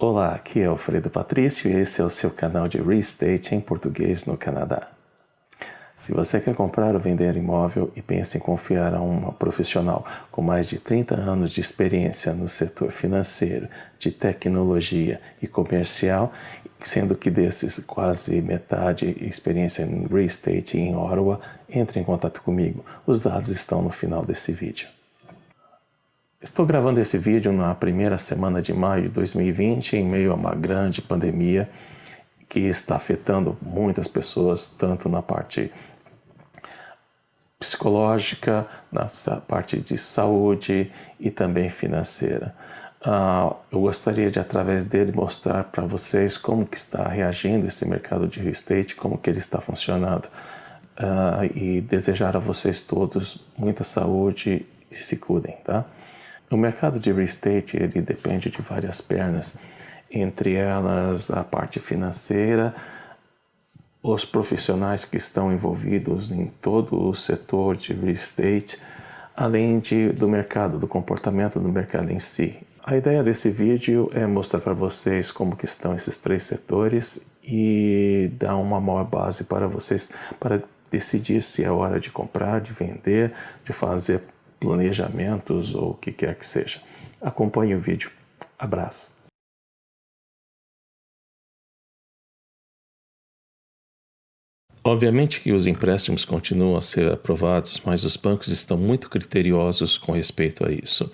Olá, aqui é Alfredo Patrício e esse é o seu canal de Real Estate em português no Canadá. Se você quer comprar ou vender imóvel e pensa em confiar a um profissional com mais de 30 anos de experiência no setor financeiro, de tecnologia e comercial, sendo que desses quase metade experiência em Real Estate em Ottawa, entre em contato comigo. Os dados estão no final desse vídeo. Estou gravando esse vídeo na primeira semana de maio de 2020, em meio a uma grande pandemia que está afetando muitas pessoas, tanto na parte psicológica, na parte de saúde e também financeira. Eu gostaria de, através dele, mostrar para vocês como que está reagindo esse mercado de real estate, como que ele está funcionando. E desejar a vocês todos muita saúde e se cuidem, tá? O mercado de real estate, ele depende de várias pernas, entre elas a parte financeira, os profissionais que estão envolvidos em todo o setor de real estate, além do mercado, do comportamento do mercado em si. A ideia desse vídeo é mostrar para vocês como que estão esses três setores e dar uma maior base para vocês para decidir se é hora de comprar, de vender, de fazer planejamentos ou o que quer que seja. Acompanhe o vídeo. Abraço. Obviamente que os empréstimos continuam a ser aprovados, mas os bancos estão muito criteriosos com respeito a isso.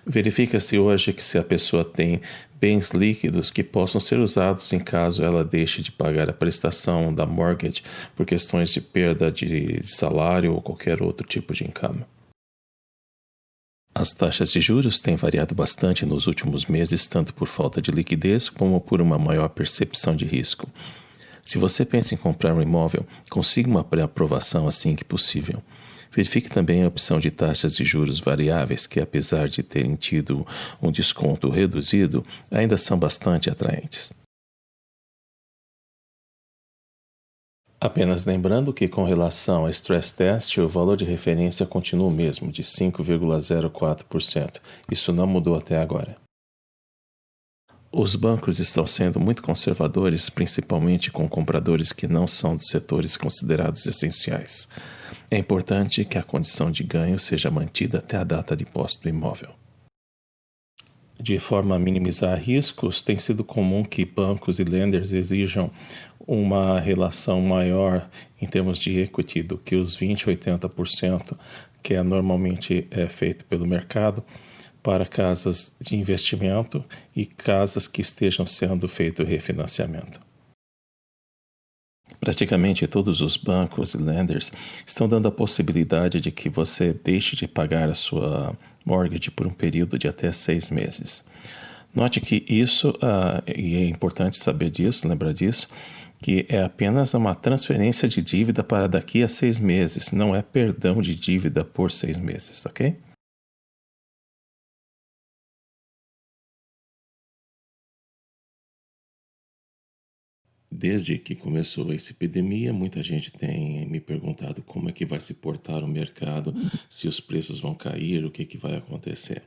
Verifica-se hoje que se a pessoa tem bens líquidos que possam ser usados em caso ela deixe de pagar a prestação da mortgage por questões de perda de salário ou qualquer outro tipo de income. As taxas de juros têm variado bastante nos últimos meses, tanto por falta de liquidez como por uma maior percepção de risco. Se você pensa em comprar um imóvel, consiga uma pré-aprovação assim que possível. Verifique também a opção de taxas de juros variáveis, que apesar de terem tido um desconto reduzido, ainda são bastante atraentes. Apenas lembrando que, com relação ao stress test, o valor de referência continua o mesmo, de 5,04%. Isso não mudou até agora. Os bancos estão sendo muito conservadores, principalmente com compradores que não são de setores considerados essenciais. É importante que a condição de ganho seja mantida até a data de posse do imóvel. De forma a minimizar riscos, tem sido comum que bancos e lenders exijam uma relação maior em termos de equity do que os 20% a 80% que normalmente é feito pelo mercado para casas de investimento e casas que estejam sendo feito refinanciamento. Praticamente todos os bancos e lenders estão dando a possibilidade de que você deixe de pagar a sua mortgage por um período de até 6 meses. Note que isso, e é importante saber disso, lembrar disso, que é apenas uma transferência de dívida para daqui a 6 meses, não é perdão de dívida por 6 meses, ok? Desde que começou essa epidemia, muita gente tem me perguntado como é que vai se portar o mercado, se os preços vão cair, o que vai acontecer.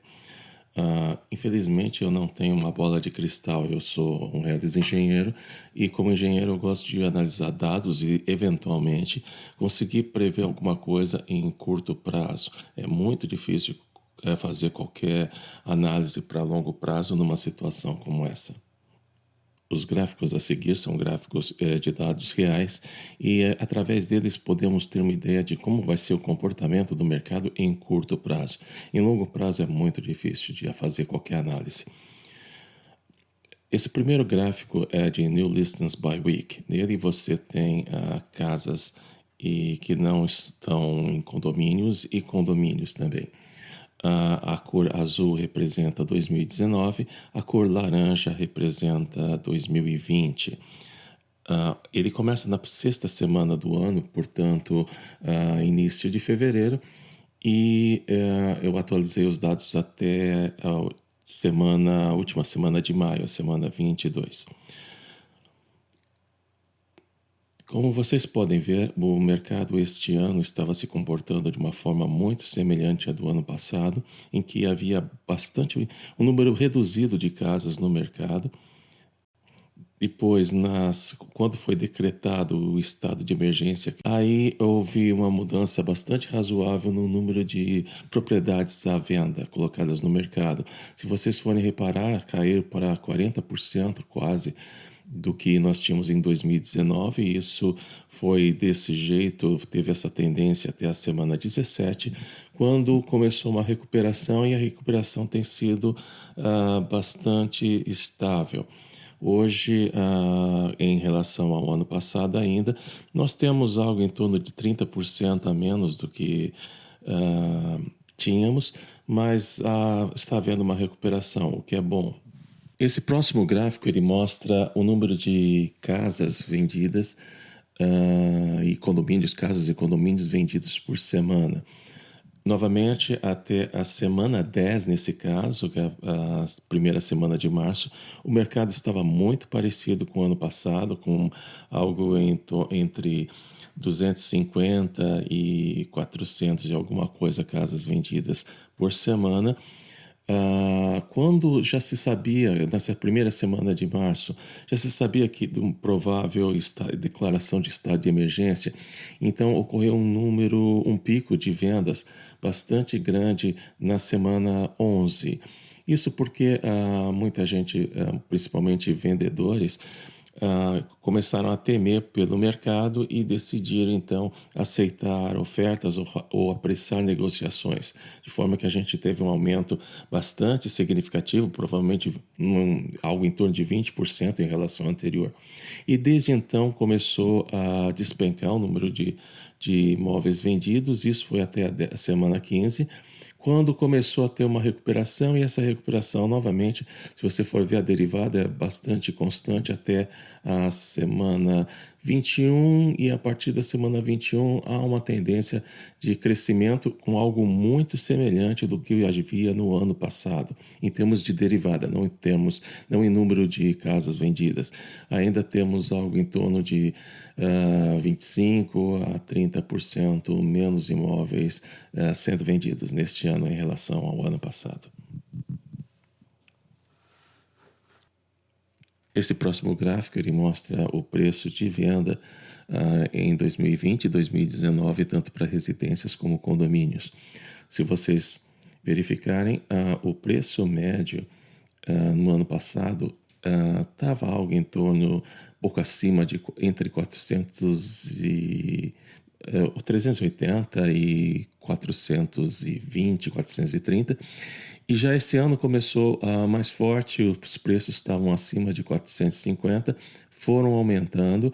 Infelizmente, eu não tenho uma bola de cristal, eu sou um reles engenheiro e, como engenheiro, eu gosto de analisar dados e, eventualmente, conseguir prever alguma coisa em curto prazo. É muito difícil fazer qualquer análise para longo prazo numa situação como essa. Os gráficos a seguir são gráficos de dados reais e, através deles, podemos ter uma ideia de como vai ser o comportamento do mercado em curto prazo. Em longo prazo é muito difícil de fazer qualquer análise. Esse primeiro gráfico é de New Listings by Week. Nele você tem casas que não estão em condomínios e condomínios também. A cor azul representa 2019, a cor laranja representa 2020. Ele começa na sexta semana do ano, portanto, início de fevereiro, e eu atualizei os dados até a última semana de maio, a semana 22. Como vocês podem ver, o mercado este ano estava se comportando de uma forma muito semelhante à do ano passado, em que havia um número reduzido de casas no mercado Depois, quando foi decretado o estado de emergência, aí houve uma mudança bastante razoável no número de propriedades à venda colocadas no mercado. Se vocês forem reparar, caiu para 40% quase do que nós tínhamos em 2019, e isso foi desse jeito, teve essa tendência até a semana 17, quando começou uma recuperação, e a recuperação tem sido bastante estável. Hoje, em relação ao ano passado ainda, nós temos algo em torno de 30% a menos do que ah, tínhamos, mas está havendo uma recuperação, o que é bom. Esse próximo gráfico ele mostra o número de casas vendidas e condomínios, casas e condomínios vendidos por semana. Novamente, até a semana 10, nesse caso, que é a primeira semana de março, o mercado estava muito parecido com o ano passado, com algo entre 250 e 400 e alguma coisa casas vendidas por semana. Quando já se sabia, nessa primeira semana de março, já se sabia que de um provável declaração de estado de emergência, então ocorreu um pico de vendas bastante grande na semana 11. Isso porque muita gente, principalmente vendedores, começaram a temer pelo mercado e decidiram então aceitar ofertas ou apressar negociações, de forma que a gente teve um aumento bastante significativo, provavelmente algo em torno de 20% em relação ao anterior. E desde então começou a despencar o número de imóveis vendidos, isso foi até a semana 15, quando começou a ter uma recuperação, e essa recuperação, novamente, se você for ver a derivada, é bastante constante até a semana 21, e a partir da semana 21 há uma tendência de crescimento com algo muito semelhante do que havia no ano passado, em termos de derivada, não em número de casas vendidas. Ainda temos algo em torno de 25 a 30% menos imóveis sendo vendidos neste ano em relação ao ano passado. Esse próximo gráfico ele mostra o preço de venda em 2020 e 2019, tanto para residências como condomínios. Se vocês verificarem, o preço médio no ano passado estava algo em torno, pouco acima de entre 380 e 420, 430. E já esse ano começou mais forte, os preços estavam acima de 450, foram aumentando,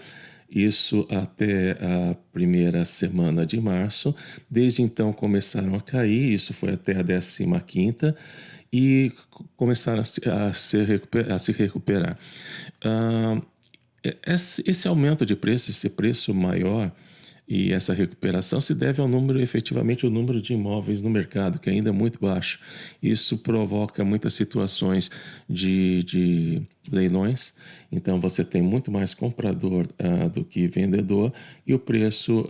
isso até a primeira semana de março. Desde então começaram a cair, isso foi até a 15ª, e começaram a se recuperar. Esse aumento de preço, esse preço maior e essa recuperação se deve ao número, efetivamente, o número de imóveis no mercado, que ainda é muito baixo. Isso provoca muitas situações de leilões, então você tem muito mais comprador do que vendedor, e o preço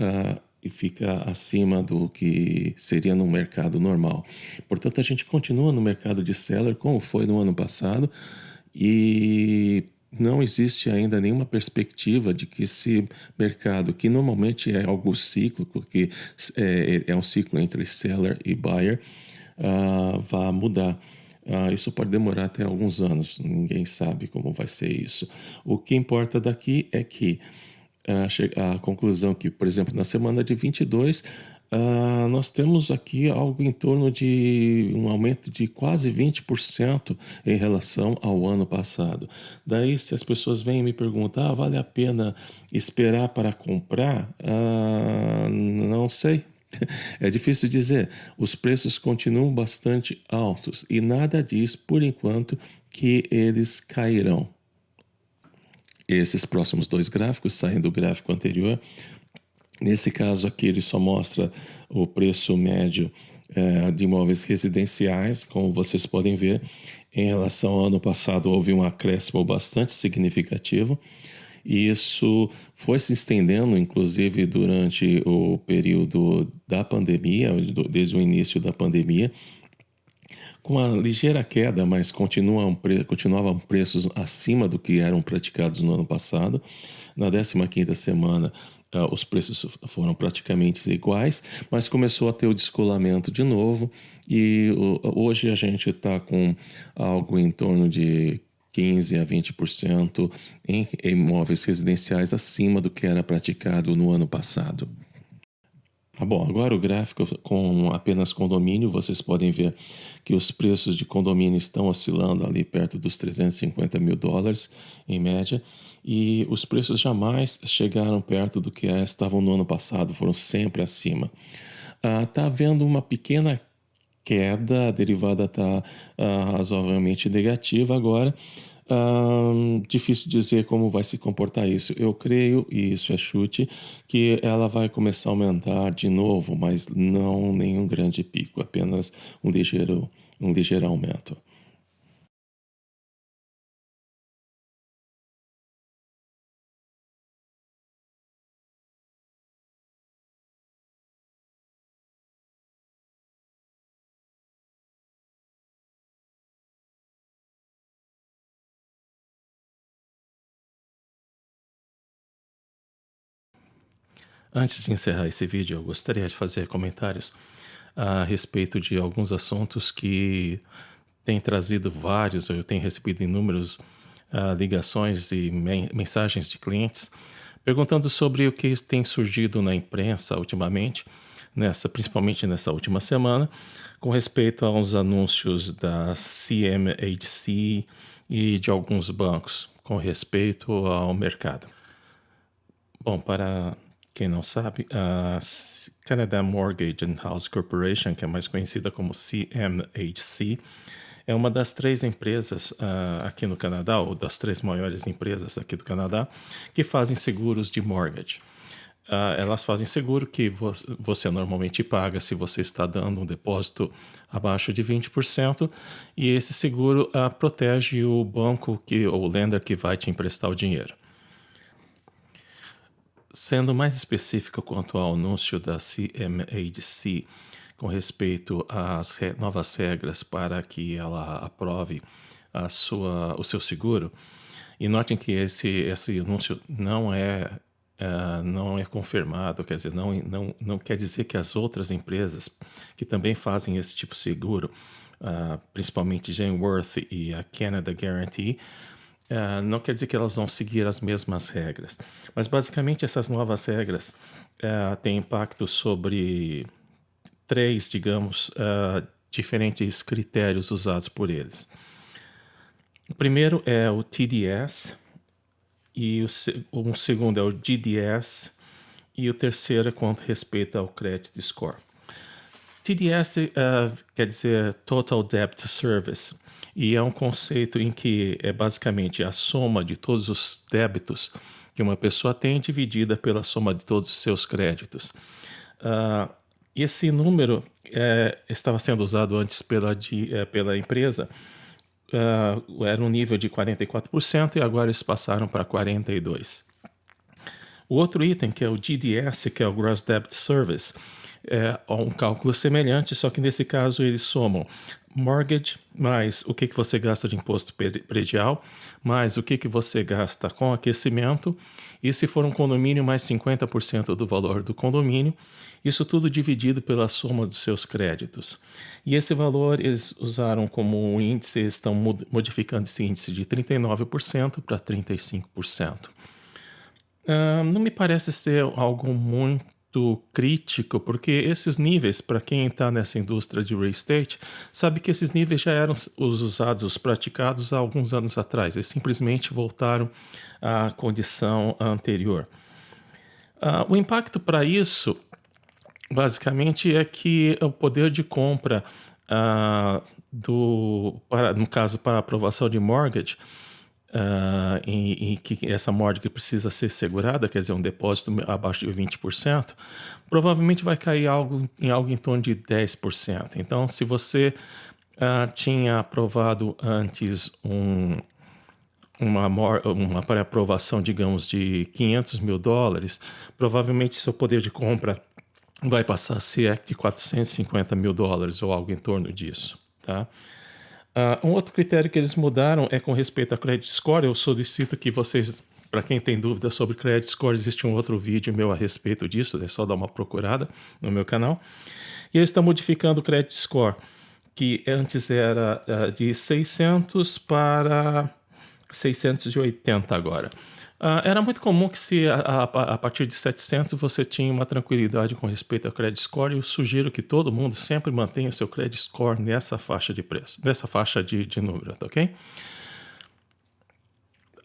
fica acima do que seria no mercado normal. Portanto, a gente continua no mercado de seller como foi no ano passado, e não existe ainda nenhuma perspectiva de que esse mercado, que normalmente é algo cíclico, que é um ciclo entre seller e buyer, vá mudar. Isso pode demorar até alguns anos, ninguém sabe como vai ser isso. O que importa daqui é que a conclusão que, por exemplo, na semana de 22, nós temos aqui algo em torno de um aumento de quase 20% em relação ao ano passado. Daí, se as pessoas vêm e me perguntam, vale a pena esperar para comprar? Não sei. É difícil dizer. Os preços continuam bastante altos e nada diz, por enquanto, que eles cairão. Esses próximos dois gráficos saem do gráfico anterior. Nesse caso aqui, ele só mostra o preço médio de imóveis residenciais. Como vocês podem ver, em relação ao ano passado, houve um acréscimo bastante significativo. E isso foi se estendendo, inclusive, durante o período da pandemia, desde o início da pandemia, com a ligeira queda, mas continuavam preços acima do que eram praticados no ano passado. Na 15ª semana, os preços foram praticamente iguais, mas começou a ter o descolamento de novo e hoje a gente está com algo em torno de 15 a 20% em imóveis residenciais acima do que era praticado no ano passado. Tá bom, agora o gráfico com apenas condomínio, vocês podem ver que os preços de condomínio estão oscilando ali perto dos 350 mil dólares em média, e os preços jamais chegaram perto do que estavam no ano passado, foram sempre acima. Tá havendo uma pequena queda, a derivada está razoavelmente negativa agora. Difícil dizer como vai se comportar isso. Eu creio, e isso é chute, que ela vai começar a aumentar de novo, mas não nenhum grande pico, apenas um ligeiro aumento. Antes de encerrar esse vídeo, eu gostaria de fazer comentários a respeito de alguns assuntos que têm trazido vários, eu tenho recebido inúmeros ligações e mensagens de clientes perguntando sobre o que tem surgido na imprensa ultimamente, principalmente nessa última semana, com respeito aos anúncios da CMHC e de alguns bancos com respeito ao mercado. Bom, para quem não sabe, a Canada Mortgage and House Corporation, que é mais conhecida como CMHC, é uma das três empresas aqui no Canadá, ou das três maiores empresas aqui do Canadá, que fazem seguros de mortgage. Elas fazem seguro que você normalmente paga se você está dando um depósito abaixo de 20%, e esse seguro protege o banco ou o lender que vai te emprestar o dinheiro. Sendo mais específico quanto ao anúncio da CMHC com respeito às novas regras para que ela aprove o seu seguro, e notem que esse anúncio não é confirmado, quer dizer, não quer dizer que as outras empresas que também fazem esse tipo de seguro, principalmente Genworth e a Canada Guarantee, não quer dizer que elas vão seguir as mesmas regras, mas basicamente essas novas regras têm impacto sobre três, digamos, diferentes critérios usados por eles. O primeiro é o TDS, e o segundo é o GDS, e o terceiro é quanto respeita ao credit score. TDS quer dizer Total Debt Service, e é um conceito em que é basicamente a soma de todos os débitos que uma pessoa tem dividida pela soma de todos os seus créditos. Esse número estava sendo usado antes pela empresa, era um nível de 44% e agora eles passaram para 42%. O outro item, que é o GDS, que é o Gross Debt Service, é um cálculo semelhante, só que nesse caso eles somam mortgage mais o que você gasta de imposto predial, mais o que você gasta com aquecimento, e se for um condomínio, mais 50% do valor do condomínio, isso tudo dividido pela soma dos seus créditos. E esse valor eles usaram como um índice, eles estão modificando esse índice de 39% para 35%. Não me parece ser algo muito crítico, porque esses níveis, para quem está nessa indústria de real estate, sabe que esses níveis já eram os usados, os praticados há alguns anos atrás. Eles simplesmente voltaram à condição anterior. O impacto para isso, basicamente, é que o poder de compra, no caso, para aprovação de mortgage, em que essa mortgage precisa ser segurada, quer dizer, um depósito abaixo de 20%, provavelmente vai cair em algo em torno de 10%. Então, se você tinha aprovado antes uma pré-aprovação, digamos, de 500 mil dólares, provavelmente seu poder de compra vai passar a ser de 450 mil dólares ou algo em torno disso. tá? Um outro critério que eles mudaram é com respeito a credit score. Eu solicito que vocês, para quem tem dúvida sobre credit score, existe um outro vídeo meu a respeito disso, é só dar uma procurada no meu canal. E eles estão modificando o credit score, que antes era de 600 para 680 agora. Era muito comum que a partir de 700 você tinha uma tranquilidade com respeito ao credit score, e eu sugiro que todo mundo sempre mantenha seu credit score nessa faixa de preço, nessa faixa de número, tá ok?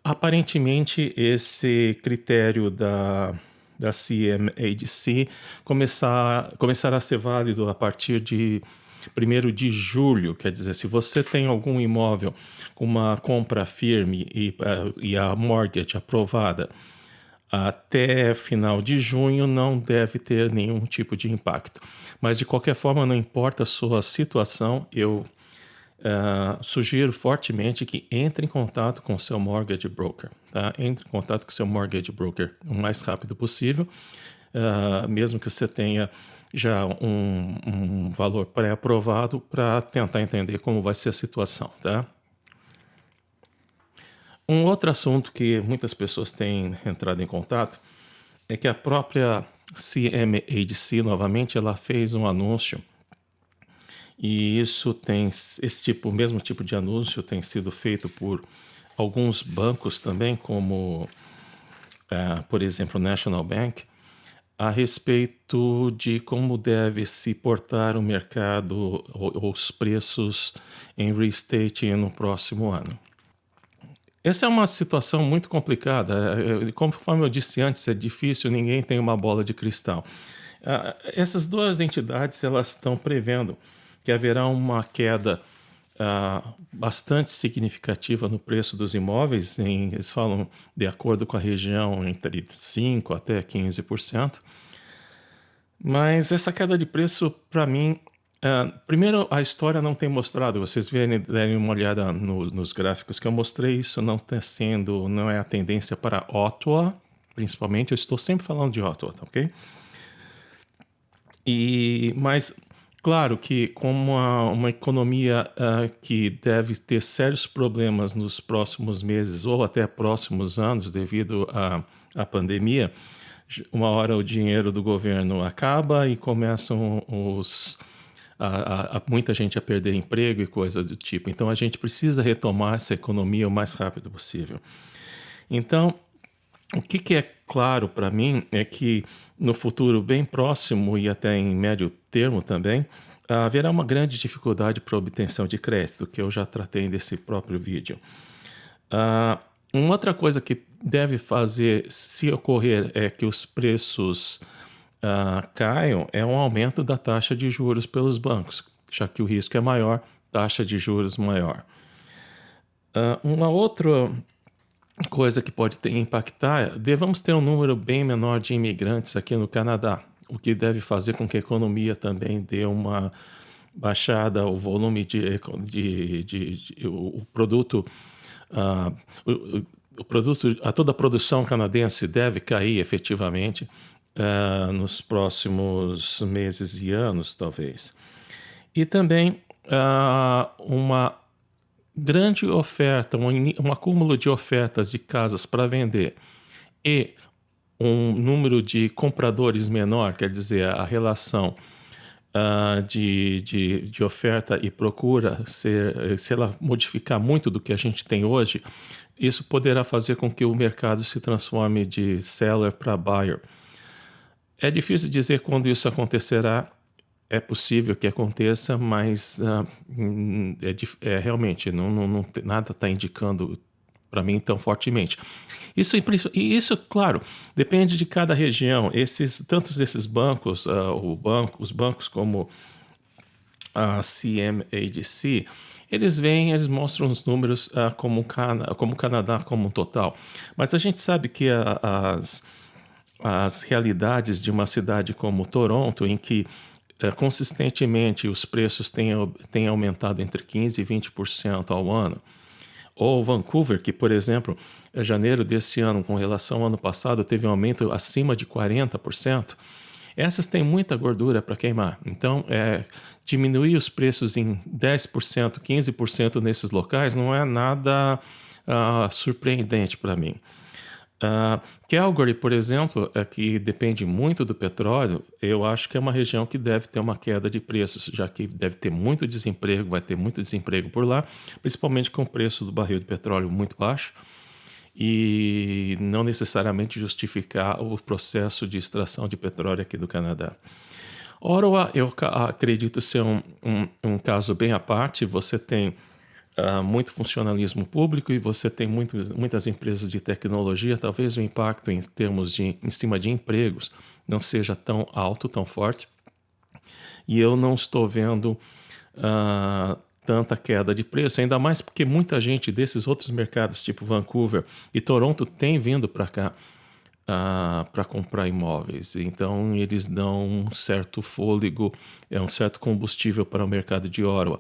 Aparentemente, esse critério da CMHC começará a ser válido a partir de 1º de julho, quer dizer, se você tem algum imóvel com uma compra firme e a mortgage aprovada até final de junho, não deve ter nenhum tipo de impacto. Mas, de qualquer forma, não importa a sua situação, eu sugiro fortemente que entre em contato com o seu mortgage broker, tá? Entre em contato com o seu mortgage broker o mais rápido possível, mesmo que você tenha já um valor pré-aprovado, para tentar entender como vai ser a situação, tá? Um outro assunto que muitas pessoas têm entrado em contato é que a própria CMHC, novamente, ela fez um anúncio, e o mesmo tipo de anúncio tem sido feito por alguns bancos também, como, por exemplo, o National Bank, a respeito de como deve se portar o mercado ou os preços em real estate no próximo ano. Essa é uma situação muito complicada. Conforme eu disse antes, é difícil, ninguém tem uma bola de cristal. Essas duas entidades, elas estão prevendo que haverá uma queda bastante significativa no preço dos imóveis, eles falam, de acordo com a região, entre 5% até 15%. Mas essa queda de preço, para mim, primeiro, a história não tem mostrado. Vocês derem uma olhada nos gráficos que eu mostrei, isso não é a tendência para Ottawa, principalmente. Eu estou sempre falando de Ottawa, tá ok? Mas, claro que como uma economia que deve ter sérios problemas nos próximos meses ou até próximos anos devido à pandemia, uma hora o dinheiro do governo acaba e começam muita gente a perder emprego e coisa do tipo. Então, a gente precisa retomar essa economia o mais rápido possível. Então, o que é claro para mim é que no futuro bem próximo e até em médio termo também, haverá uma grande dificuldade para obtenção de crédito, que eu já tratei nesse próprio vídeo. Uma outra coisa que deve fazer, se ocorrer, é que os preços caiam, é um aumento da taxa de juros pelos bancos, já que o risco é maior, taxa de juros maior. Uma outra coisa que pode impactar, devemos ter um número bem menor de imigrantes aqui no Canadá, o que deve fazer com que a economia também dê uma baixada, o volume o produto, toda a produção canadense deve cair efetivamente nos próximos meses e anos, talvez. E também uma grande oferta, um acúmulo de ofertas de casas para vender e um número de compradores menor, quer dizer, a relação de oferta e procura, se ela modificar muito do que a gente tem hoje, isso poderá fazer com que o mercado se transforme de seller para buyer. É difícil dizer quando isso acontecerá. É possível que aconteça, mas realmente nada está indicando para mim tão fortemente. Isso, claro, depende de cada região. Tantos desses bancos, os bancos como a CMHC, eles mostram os números como o Canadá como um total. Mas a gente sabe que as realidades de uma cidade como Toronto, em que consistentemente os preços têm aumentado entre 15% e 20% ao ano. Ou Vancouver, que, por exemplo, em janeiro desse ano, com relação ao ano passado, teve um aumento acima de 40%. essas têm muita gordura para queimar. Então, diminuir os preços em 10%, 15% nesses locais não é nada surpreendente para mim. Calgary, por exemplo, que depende muito do petróleo, eu acho que é uma região que deve ter uma queda de preços, já que deve ter muito desemprego, vai ter muito desemprego por lá, principalmente com o preço do barril de petróleo muito baixo e não necessariamente justificar o processo de extração de petróleo aqui do Canadá. Ottawa, eu acredito ser um caso bem à parte. Você tem muito funcionalismo público e você tem muitas empresas de tecnologia. Talvez o impacto em cima de empregos não seja tão alto, tão forte. E eu não estou vendo tanta queda de preço, ainda mais porque muita gente desses outros mercados, tipo Vancouver e Toronto, tem vindo para cá para comprar imóveis. Então, eles dão um certo fôlego, um certo combustível para o mercado de Ottawa.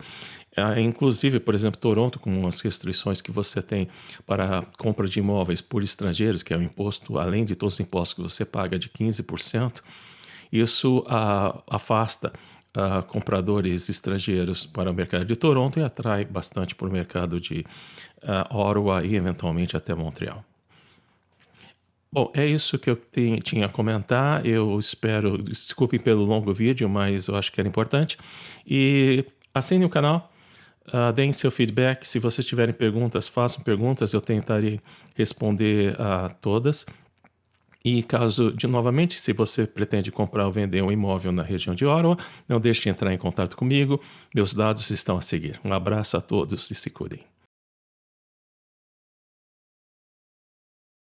Inclusive, por exemplo, Toronto, com as restrições que você tem para a compra de imóveis por estrangeiros, que é o imposto, além de todos os impostos que você paga, de 15%, isso afasta compradores estrangeiros para o mercado de Toronto e atrai bastante para o mercado de Ottawa e, eventualmente, até Montreal. Bom, é isso que eu tinha a comentar. Eu espero, desculpe pelo longo vídeo, mas eu acho que era importante. E assine o canal, deem seu feedback. Se vocês tiverem perguntas, façam perguntas, eu tentarei responder a todas. E caso, novamente, se você pretende comprar ou vender um imóvel na região de Ottawa, não deixe de entrar em contato comigo. Meus dados estão a seguir. Um abraço a todos e se cuidem.